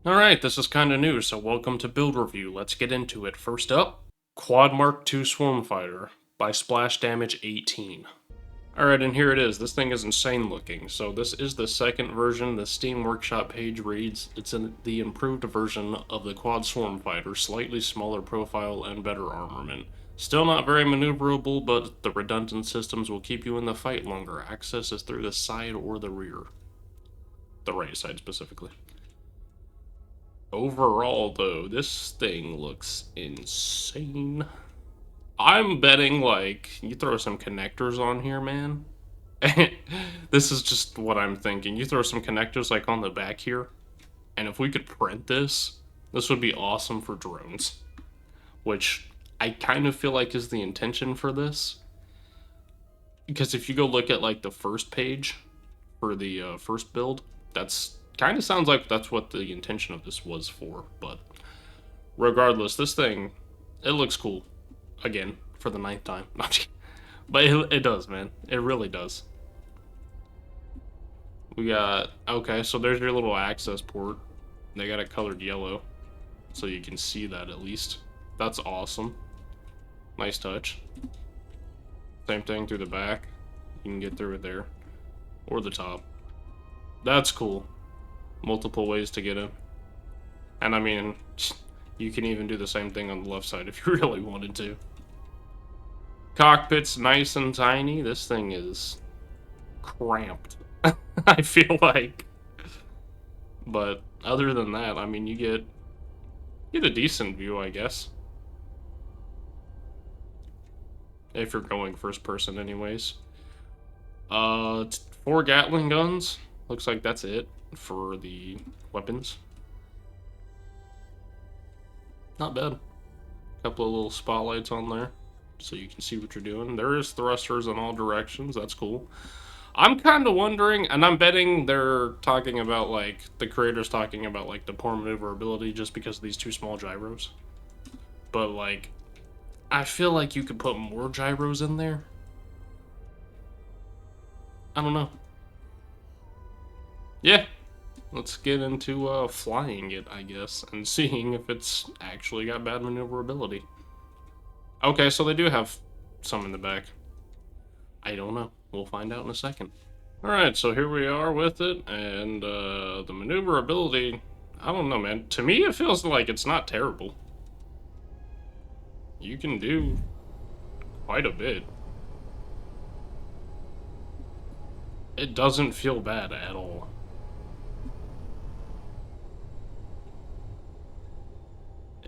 Alright, this is kinda new, so welcome to Build Review. Let's get into it. First up, Quad Mark II Swarm Fighter by Splash Damage 18. Alright, and here it is. This thing is insane looking. So this is the second version. The Steam Workshop page reads, it's the improved version of the Quad Swarm Fighter, slightly smaller profile and better armament. Still not very maneuverable, but the redundant systems will keep you in the fight longer. Access is through the side or the rear. The right side specifically. Overall, though, this thing looks insane. I'm betting, like, you throw some connectors on here, man. This is just what I'm thinking. You throw some connectors, like, on the back here, and if we could print this, this would be awesome for drones. Which I kind of feel like is the intention for this. Because if you go look at, like, the first page for the first build, that's kind of sounds like that's what the intention of this was for, but regardless, this thing, it looks cool. Again, for the 9th time. But it does, man. It really does. We got, okay, so there's your little access port. They got it colored yellow, so you can see that at least. That's awesome. Nice touch. Same thing through the back. You can get through it there. Or the top. That's cool. Multiple ways to get in. And I mean, you can even do the same thing on the left side if you really wanted to. Cockpit's nice and tiny. This thing is cramped, I feel like. But other than that, I mean, you get a decent view, I guess. If you're going first person anyways. 4 Gatling guns. Looks like that's it for the weapons. Not bad. Couple of little spotlights on there, so you can see what you're doing. There is thrusters in all directions. That's cool. I'm kind of wondering, and I'm betting they're talking about, like, the creator's talking about, like, the poor maneuverability just because of these 2 small gyros. But, like, I feel like you could put more gyros in there. I don't know. Yeah. Let's get into flying it, I guess, and seeing if it's actually got bad maneuverability. Okay, so they do have some in the back. I don't know. We'll find out in a second. Alright, so here we are with it, and the maneuverability, I don't know, man. To me, it feels like it's not terrible. You can do quite a bit. It doesn't feel bad at all.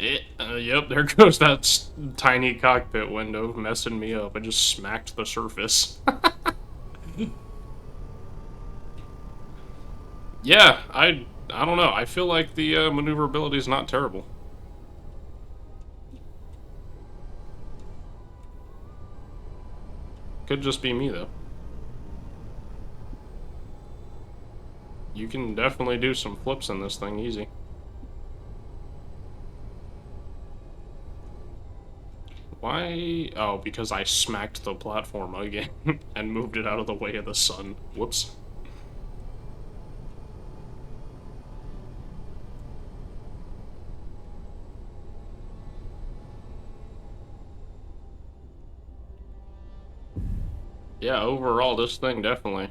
Yep, there goes that tiny cockpit window messing me up. I just smacked the surface. Yeah, I don't know. I feel like the maneuverability is not terrible. Could just be me, though. You can definitely do some flips in this thing easy. Why? Oh, because I smacked the platform again and moved it out of the way of the sun. Whoops. Yeah, overall, this thing definitely.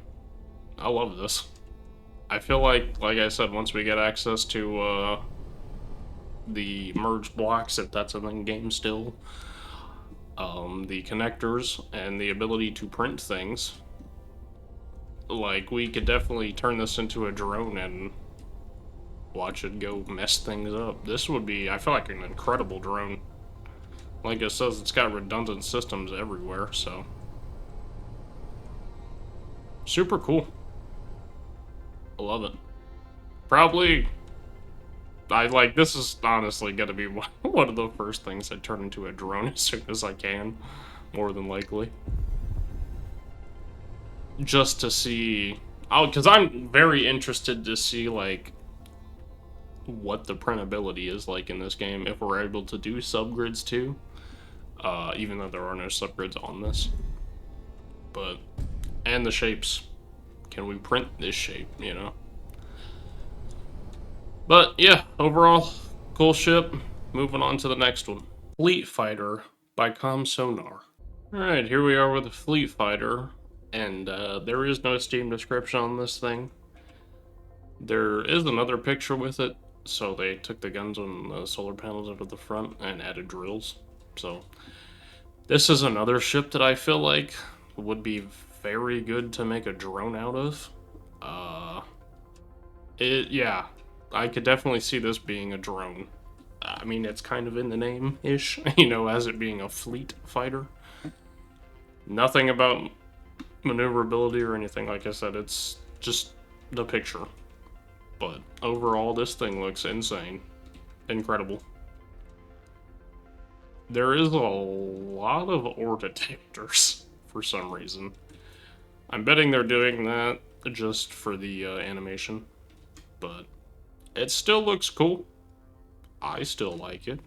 I love this. I feel like I said, once we get access to the merged blocks, if that's in the game still, the connectors, and the ability to print things, like, we could definitely turn this into a drone and watch it go mess things up. This would be, I feel like, an incredible drone. Like it says, it's got redundant systems everywhere, so. Super cool. I love it. Probably, this is honestly gonna be one of the first things I turn into a drone as soon as I can, more than likely. Just to see, because I'm very interested to see, like, what the printability is like in this game, if we're able to do subgrids too, even though there are no subgrids on this. But, and the shapes. Can we print this shape, you know? But yeah, overall, cool ship. Moving on to the next one. Fleet Fighter by Sonar. Alright, here we are with the Fleet Fighter, and there is no Steam description on this thing. There is another picture with it, so they took the guns and the solar panels out of the front and added drills. So, this is another ship that I feel like would be very good to make a drone out of. Yeah, I could definitely see this being a drone. I mean, it's kind of in the name-ish, you know, as it being a fleet fighter. Nothing about maneuverability or anything, like I said, it's just the picture. But overall, this thing looks insane. Incredible. There is a lot of ore detectors for some reason. I'm betting they're doing that just for the animation. But it still looks cool. I still like it.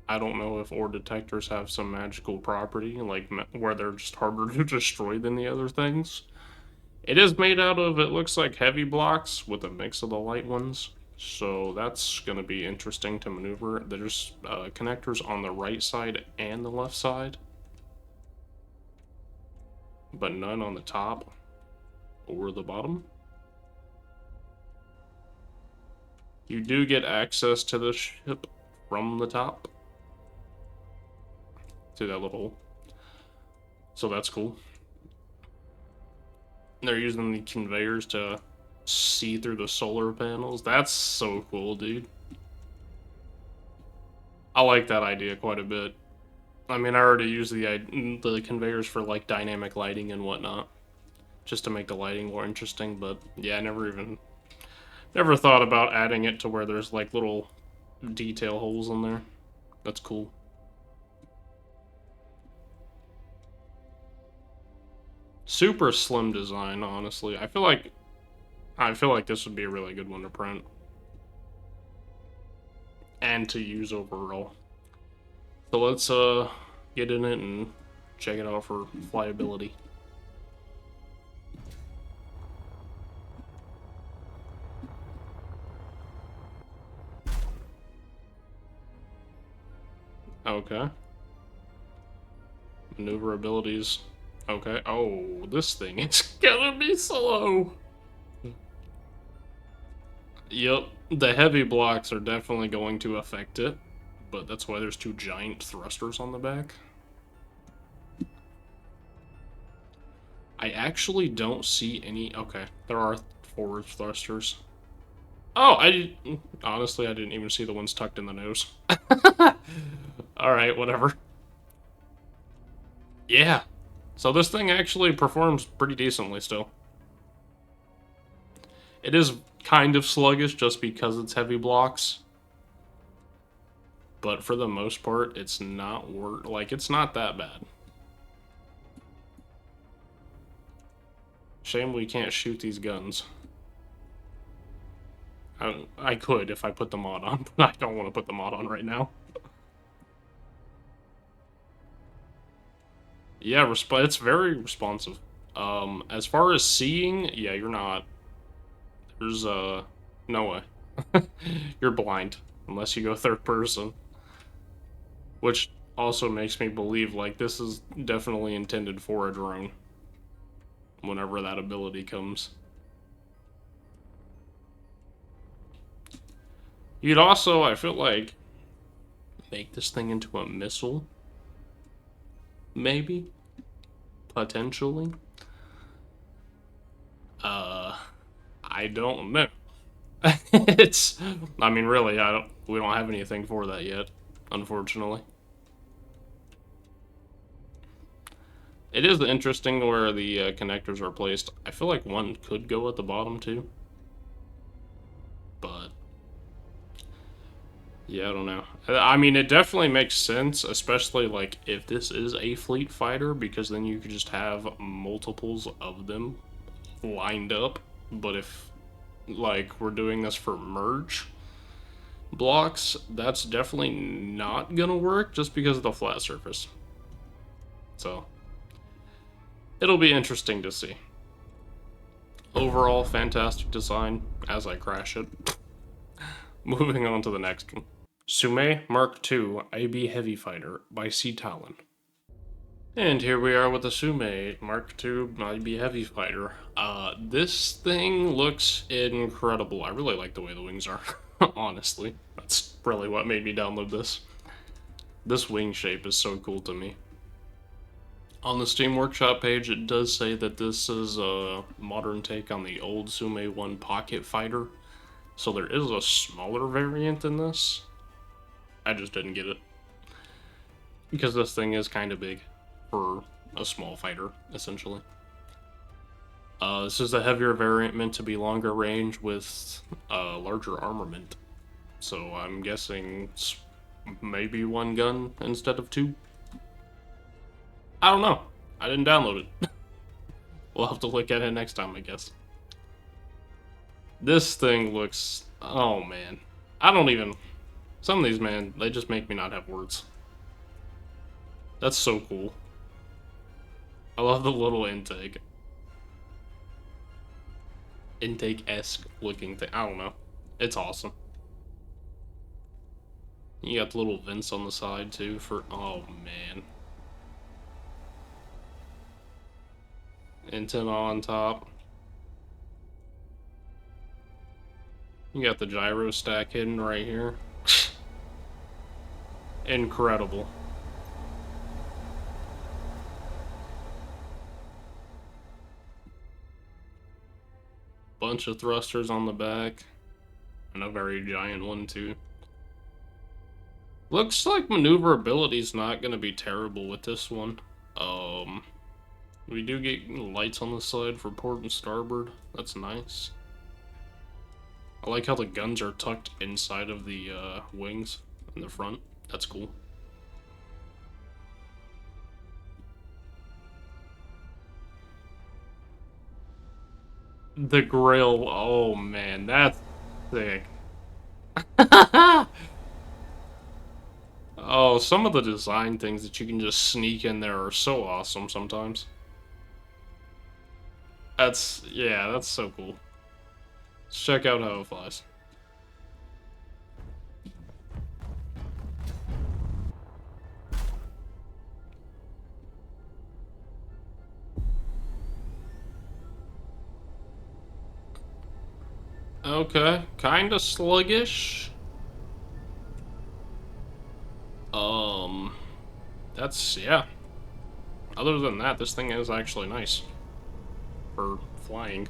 I don't know if ore detectors have some magical property, like where they're just harder to destroy than the other things. It is made out of, it looks like heavy blocks with a mix of the light ones. So that's going to be interesting to maneuver. There's connectors on the right side and the left side, but none on the top or the bottom. You do get access to the ship from the top. To that little... So that's cool. They're using the conveyors to see through the solar panels. That's so cool, dude. I like that idea quite a bit. I mean, I already use the conveyors for like dynamic lighting and whatnot, just to make the lighting more interesting. But yeah, I never thought about adding it to where there's like little detail holes in there. That's cool. Super slim design, honestly. I feel like this would be a really good one to print and to use overall. So let's get in it and check it out for flyability. Okay. Maneuverabilities. Okay. Oh, this thing is gonna be slow. Yep. The heavy blocks are definitely going to affect it, but that's why there's two giant thrusters on the back. I actually don't see any... Okay, there are forward thrusters. Oh, honestly, I didn't even see the ones tucked in the nose. Alright, whatever. Yeah. So this thing actually performs pretty decently still. It is kind of sluggish just because it's heavy blocks. But for the most part, it's not it's not that bad. Shame we can't shoot these guns. I could if I put the mod on, but I don't want to put the mod on right now. Yeah, it's very responsive. As far as seeing, yeah, you're not. There's, no way. You're blind, unless you go third person. Which also makes me believe, like, this is definitely intended for a drone. Whenever that ability comes. You'd also, I feel like, make this thing into a missile. Maybe? Potentially? I don't know. I mean, really, we don't have anything for that yet, unfortunately. It is interesting where the connectors are placed. I feel like one could go at the bottom too. But yeah, I don't know. I mean, it definitely makes sense, especially like if this is a fleet fighter, because then you could just have multiples of them lined up. But if like we're doing this for merge blocks, that's definitely not gonna work just because of the flat surface. So it'll be interesting to see. Overall, fantastic design as I crash it. Moving on to the next one. Tsume Mark II IB Heavy Fighter by Sea Talon. And here we are with the Tsume Mark II IB Heavy Fighter. This thing looks incredible. I really like the way the wings are, honestly. That's really what made me download this. This wing shape is so cool to me. On the Steam Workshop page, it does say that this is a modern take on the old Tsume 1 Pocket Fighter. So there is a smaller variant in this. I just didn't get it. Because this thing is kind of big for a small fighter, essentially. This is the heavier variant meant to be longer range with larger armament. So I'm guessing it's maybe one gun instead of two. I don't know. I didn't download it. We'll have to look at it next time, I guess. This thing looks... oh, man. I don't even... some of these, man, they just make me not have words. That's so cool. I love the little intake. Intake-esque looking thing. I don't know. It's awesome. You got the little vents on the side, too, for... oh, man. Antenna on top. You got the gyro stack hidden right here. Incredible. Bunch of thrusters on the back. And a very giant one, too. Looks like maneuverability's not going to be terrible with this one. We do get lights on the side for port and starboard. That's nice. I like how the guns are tucked inside of the wings in the front. That's cool. The grill, oh man, that's sick. Oh, some of the design things that you can just sneak in there are so awesome sometimes. Yeah, that's so cool. Let's check out how it flies. Okay, kinda sluggish. That's, yeah. Other than that, this thing is actually nice. For flying.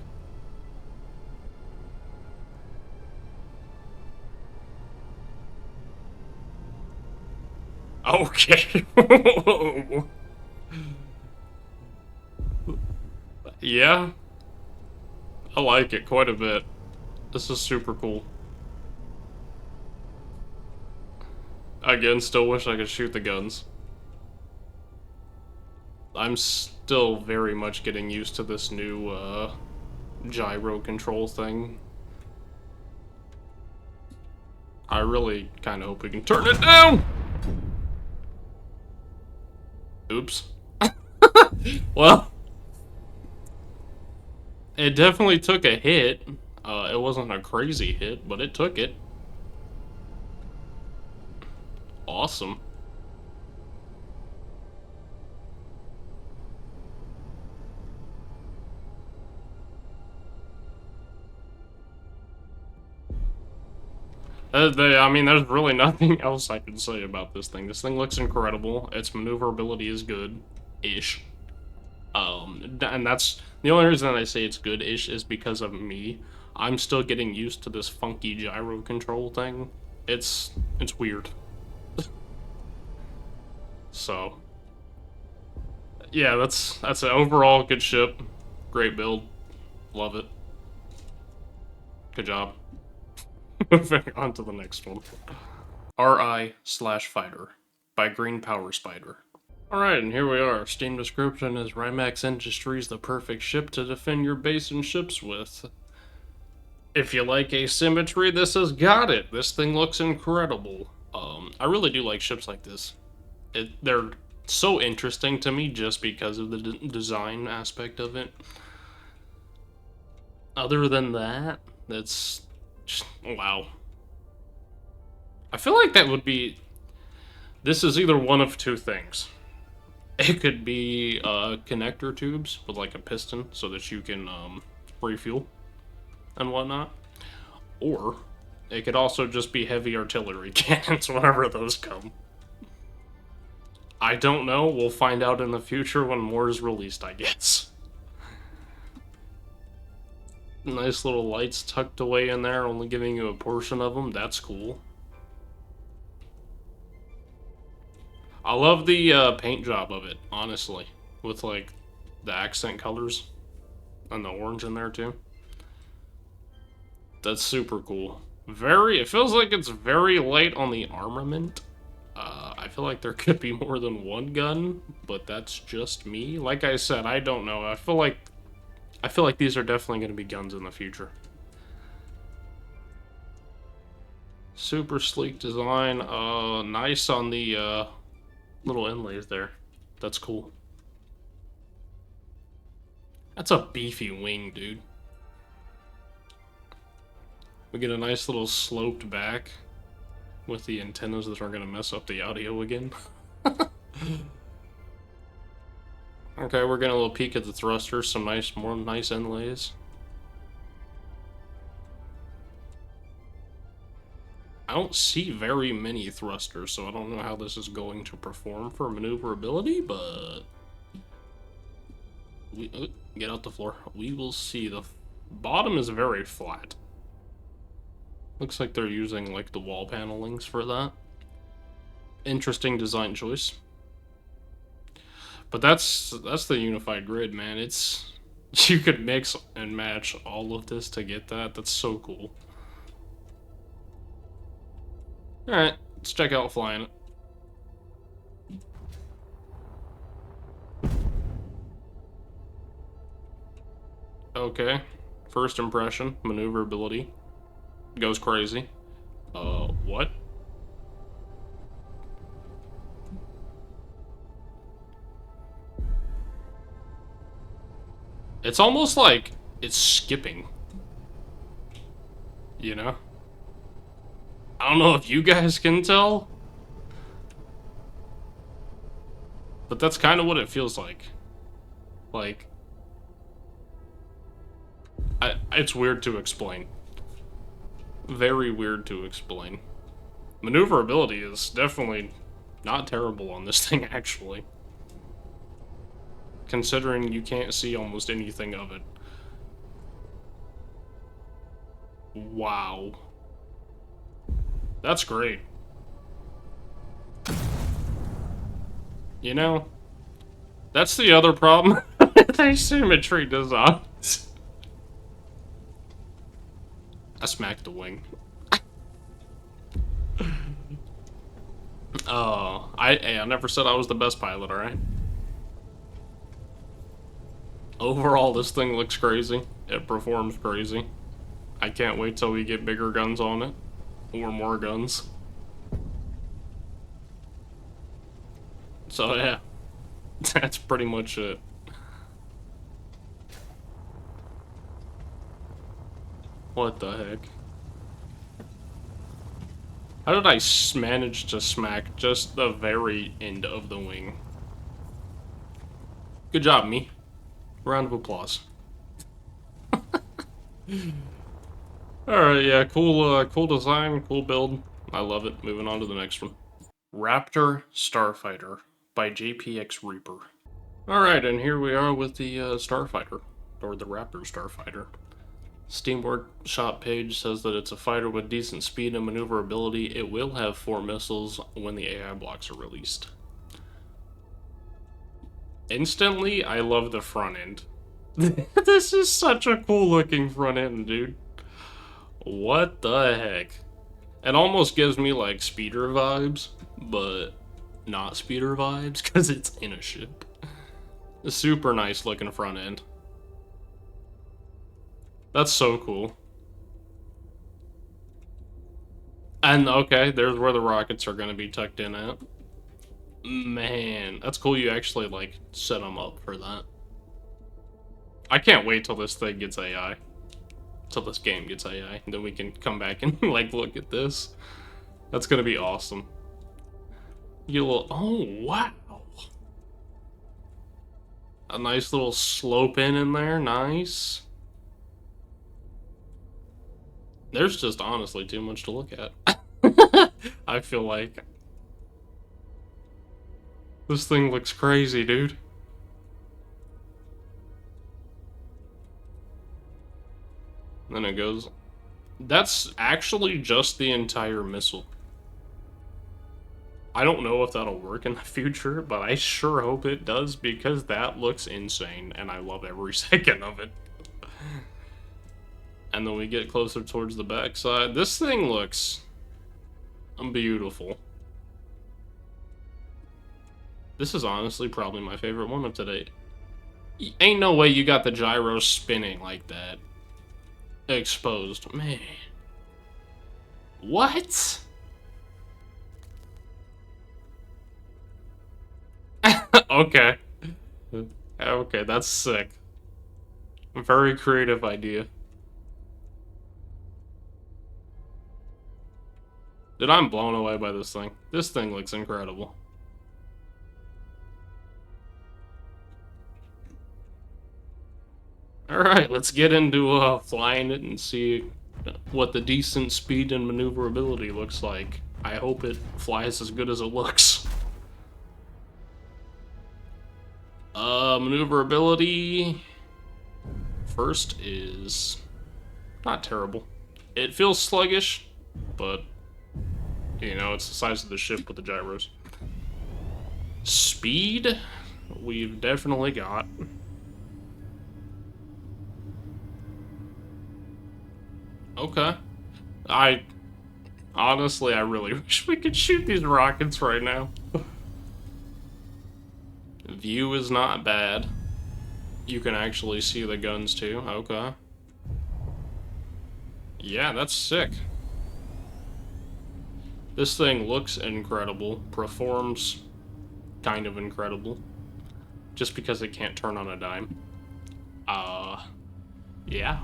Okay. Yeah. I like it quite a bit. This is super cool. Again, still wish I could shoot the guns. I'm still very much getting used to this new, gyro control thing. I really kind of hope we can turn it down! Oops. Well, it definitely took a hit. It wasn't a crazy hit, but it took it. Awesome. I mean, there's really nothing else I can say about this thing. This thing looks incredible. Its maneuverability is good-ish. And that's... the only reason I say it's good-ish is because of me. I'm still getting used to this funky gyro control thing. It's weird. So... yeah, that's an overall good ship. Great build. Love it. Good job. Moving on to the next one. R.I Slash Fighter by Green Power Spider. Alright, and here we are. Steam description is Rimax Industries, the perfect ship to defend your base and ships with. If you like asymmetry, this has got it. This thing looks incredible. I really do like ships like this. They're so interesting to me just because of the design aspect of it. Other than that, that's just, wow. I feel like that would be... This is either one of two things. It could be connector tubes with like a piston so that you can refuel and whatnot. Or it could also just be heavy artillery cannons whenever those come. I don't know. We'll find out in the future when more is released, I guess. Nice little lights tucked away in there, only giving you a portion of them. That's cool. I love the paint job of it, honestly. With, like, the accent colors. And the orange in there, too. That's super cool. It feels like it's very light on the armament. I feel like there could be more than one gun, but that's just me. Like I said, I don't know. I feel like these are definitely going to be guns in the future. Super sleek design. Nice on the little inlays there. That's cool. That's a beefy wing, dude. We get a nice little sloped back with the antennas that are going to mess up the audio again. Okay, we're getting a little peek at the thrusters, some more nice inlays. I don't see very many thrusters, so I don't know how this is going to perform for maneuverability, but... get out the floor. We will see. The bottom is very flat. Looks like they're using, like, the wall panelings for that. Interesting design choice. But that's the unified grid, man. It's... You could mix and match all of this to get that. That's so cool. Alright, let's check out flying it. Okay. First impression, maneuverability. Goes crazy. What? It's almost like it's skipping. You know? I don't know if you guys can tell. But that's kind of what it feels like. Like... it's weird to explain. Very weird to explain. Maneuverability is definitely not terrible on this thing, actually. Considering you can't see almost anything of it. Wow. That's great. You know, that's the other problem with asymmetry designs. I smacked the wing. I never said I was the best pilot, alright? Overall, this thing looks crazy. It performs crazy. I can't wait till we get bigger guns on it. Or more guns. So yeah, that's pretty much it. What the heck? How did I manage to smack just the very end of the wing? Good job, me. Round of applause. Alright, yeah, cool design, cool build. I love it. Moving on to the next one. Raptor Starfighter by JPX Reaper. Alright, and here we are with the Starfighter, or the Raptor Starfighter. Steam Workshop page says that it's a fighter with decent speed and maneuverability. It will have 4 missiles when the AI blocks are released. Instantly, I love the front end. This is such a cool looking front end, dude. What the heck? It almost gives me like speeder vibes, but not speeder vibes because it's in a ship. A super nice looking front end. That's so cool. And okay, there's where the rockets are going to be tucked in at. Man, that's cool you actually like set them up for that. I can't wait till this thing gets AI. Till this game gets AI, and then we can come back and like look at this. That's gonna be awesome. You little, oh wow. A nice little slope in there, nice. There's just honestly too much to look at. I feel like. This thing looks crazy, dude. Then it goes. That's actually just the entire missile. I don't know if that'll work in the future, but I sure hope it does because that looks insane and I love every second of it. And then we get closer towards the backside. This thing looks beautiful. This is honestly probably my favorite one of today. Ain't no way you got the gyro spinning like that. Exposed. Man. What? Okay. Okay, that's sick. Very creative idea. Dude, I'm blown away by this thing. This thing looks incredible. Alright, let's get into flying it and see what the decent speed and maneuverability looks like. I hope it flies as good as it looks. Maneuverability first is not terrible. It feels sluggish, but you know, it's the size of the ship with the gyros. Speed, we've definitely got. Okay. Honestly, I really wish we could shoot these rockets right now. View is not bad. You can actually see the guns too. Okay. Yeah, that's sick. This thing looks incredible. Performs kind of incredible. Just because it can't turn on a dime. Yeah.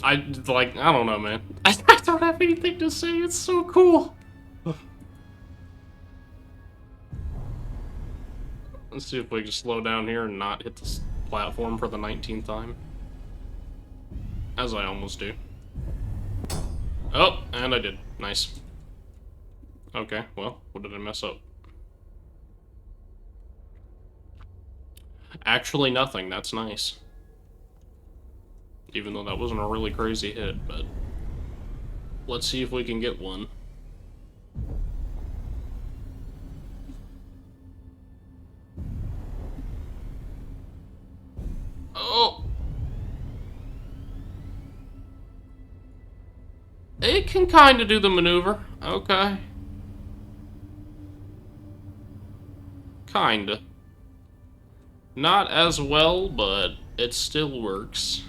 I don't know, man. I don't have anything to say. It's so cool. Let's see if we can slow down here and not hit this platform for the 19th time. As I almost do. Oh, and I did. Nice. Okay, well, what did I mess up? Actually nothing, that's nice. Even though that wasn't a really crazy hit, but... let's see if we can get one. Oh! It can kind of do the maneuver. Okay. Kinda. Not as well, but it still works.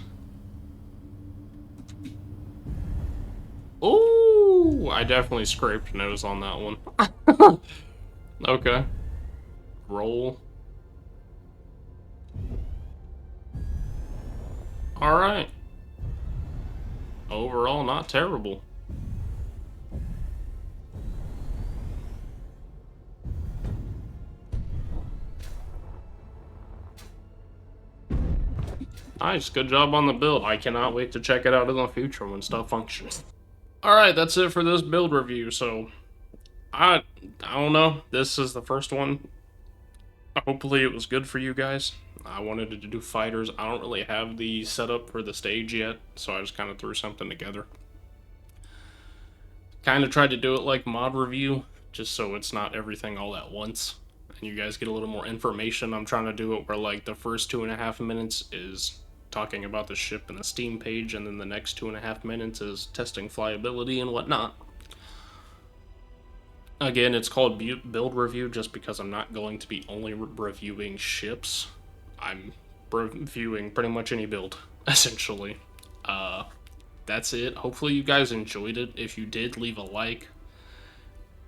Ooh, I definitely scraped nose on that one. Okay. Roll. Alright. Overall, not terrible. Nice, good job on the build. I cannot wait to check it out in the future when stuff functions. Alright, that's it for this build review, so... I don't know. This is the first one. Hopefully it was good for you guys. I wanted to do fighters. I don't really have the setup for the stage yet, so I just kind of threw something together. Kind of tried to do it like mod review, just so it's not everything all at once. And you guys get a little more information. I'm trying to do it where like the first 2.5 minutes is talking about the ship and the Steam page, and then the next 2.5 minutes is testing flyability and whatnot. Again, it's called build review just because I'm not going to be only reviewing ships. I'm reviewing pretty much any build, essentially. That's it. Hopefully you guys enjoyed it. If you did, leave a like.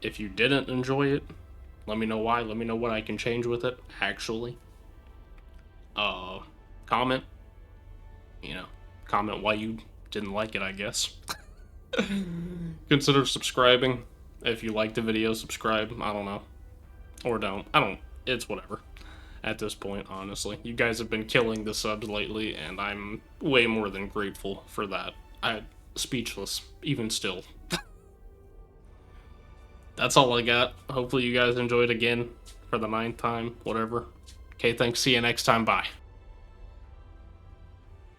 If you didn't enjoy it, let me know why. Let me know what I can change with it, actually. Comment. You know. comment why you didn't like it, I guess. Consider subscribing. If you like the video, subscribe. I don't know. Or don't. It's whatever. At this point, honestly. You guys have been killing the subs lately, and I'm way more than grateful for that. I'm speechless, even still. That's all I got. Hopefully you guys enjoyed again for the 9th time, whatever. Okay, thanks. See you next time. Bye.